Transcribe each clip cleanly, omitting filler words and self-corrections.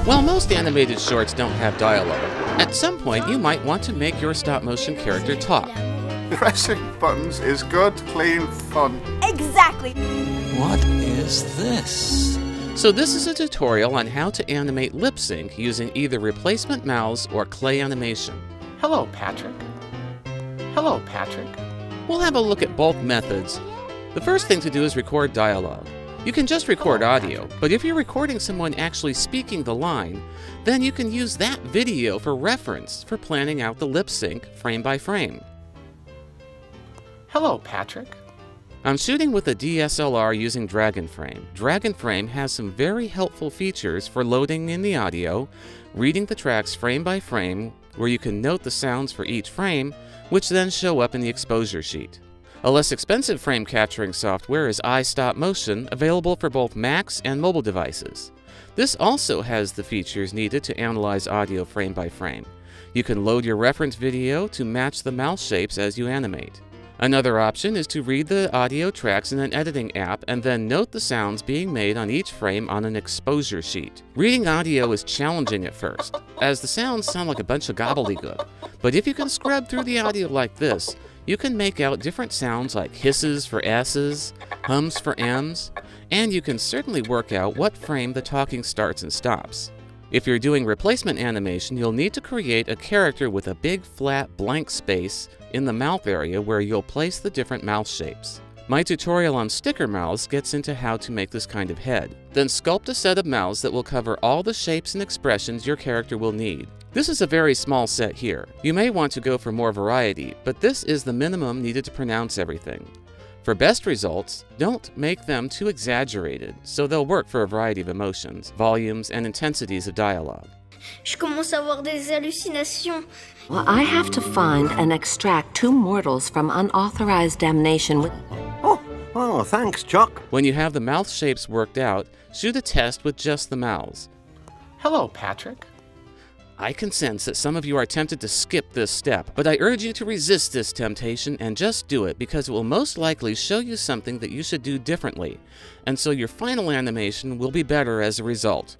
While most animated shorts don't have dialogue, at some point you might want to make your stop-motion character talk. Pressing buttons is good, clean fun. Exactly! What is this? So this is a tutorial on how to animate lip sync using either replacement mouths or clay animation. Hello, Patrick. Hello, Patrick. We'll have a look at both methods. The first thing to do is record dialogue. You can just record audio, but if you're recording someone actually speaking the line, then you can use that video for reference for planning out the lip sync frame by frame. Hello, Patrick. I'm shooting with a DSLR using Dragonframe. Dragonframe has some very helpful features for loading in the audio, reading the tracks frame by frame, where you can note the sounds for each frame, which then show up in the exposure sheet. A less expensive frame capturing software is iStopmotion, available for both Macs and mobile devices. This also has the features needed to analyze audio frame by frame. You can load your reference video to match the mouth shapes as you animate. Another option is to read the audio tracks in an editing app and then note the sounds being made on each frame on an exposure sheet. Reading audio is challenging at first, as the sounds sound like a bunch of gobbledygook. But if you can scrub through the audio like this, you can make out different sounds like hisses for S's, hums for M's, and you can certainly work out what frame the talking starts and stops. If you're doing replacement animation, you'll need to create a character with a big flat blank space in the mouth area where you'll place the different mouth shapes. My tutorial on sticker mouths gets into how to make this kind of head. Then sculpt a set of mouths that will cover all the shapes and expressions your character will need. This is a very small set here. You may want to go for more variety, but this is the minimum needed to pronounce everything. For best results, don't make them too exaggerated, so they'll work for a variety of emotions, volumes, and intensities of dialogue. Je commence à avoir des hallucinations. Well, I have to find and extract 2 mortals from unauthorized damnation with... Oh, thanks, Chuck. When you have the mouth shapes worked out, shoot a test with just the mouths. Hello, Patrick. I can sense that some of you are tempted to skip this step, but I urge you to resist this temptation and just do it because it will most likely show you something that you should do differently, and so your final animation will be better as a result.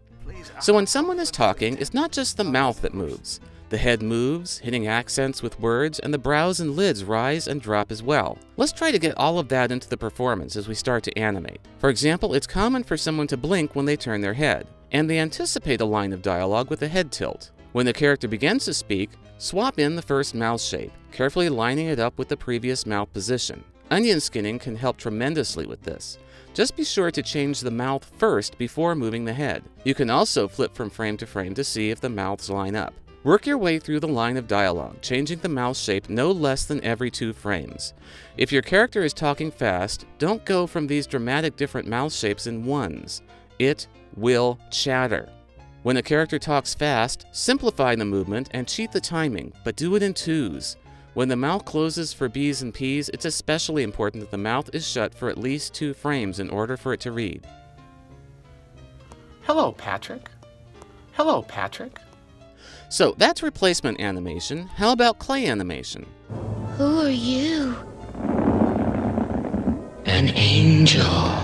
So when someone is talking, it's not just the mouth that moves. The head moves, hitting accents with words, and the brows and lids rise and drop as well. Let's try to get all of that into the performance as we start to animate. For example, it's common for someone to blink when they turn their head, and they anticipate a line of dialogue with a head tilt. When the character begins to speak, swap in the first mouth shape, carefully lining it up with the previous mouth position. Onion skinning can help tremendously with this. Just be sure to change the mouth first before moving the head. You can also flip from frame to frame to see if the mouths line up. Work your way through the line of dialogue, changing the mouth shape no less than every 2 frames. If your character is talking fast, don't go from these dramatic different mouth shapes in ones. It will chatter. When a character talks fast, simplify the movement and cheat the timing, but do it in 2s. When the mouth closes for B's and P's, it's especially important that the mouth is shut for at least 2 frames in order for it to read. Hello, Patrick. Hello, Patrick. So that's replacement animation. How about clay animation? Who are you? An angel.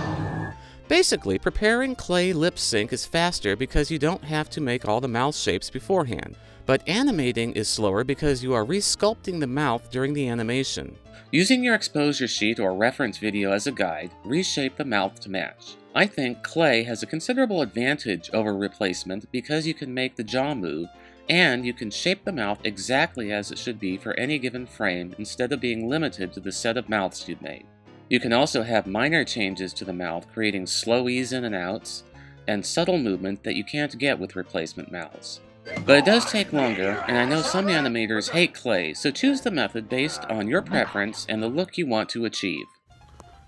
Basically, preparing clay lip sync is faster because you don't have to make all the mouth shapes beforehand. But animating is slower because you are resculpting the mouth during the animation. Using your exposure sheet or reference video as a guide, reshape the mouth to match. I think clay has a considerable advantage over replacement because you can make the jaw move, and you can shape the mouth exactly as it should be for any given frame instead of being limited to the set of mouths you've made. You can also have minor changes to the mouth, creating slow ease in and outs, and subtle movement that you can't get with replacement mouths. But it does take longer, and I know some animators hate clay, so choose the method based on your preference and the look you want to achieve.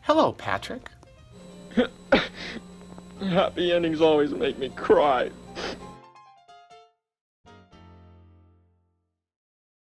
Hello, Patrick. Happy endings always make me cry.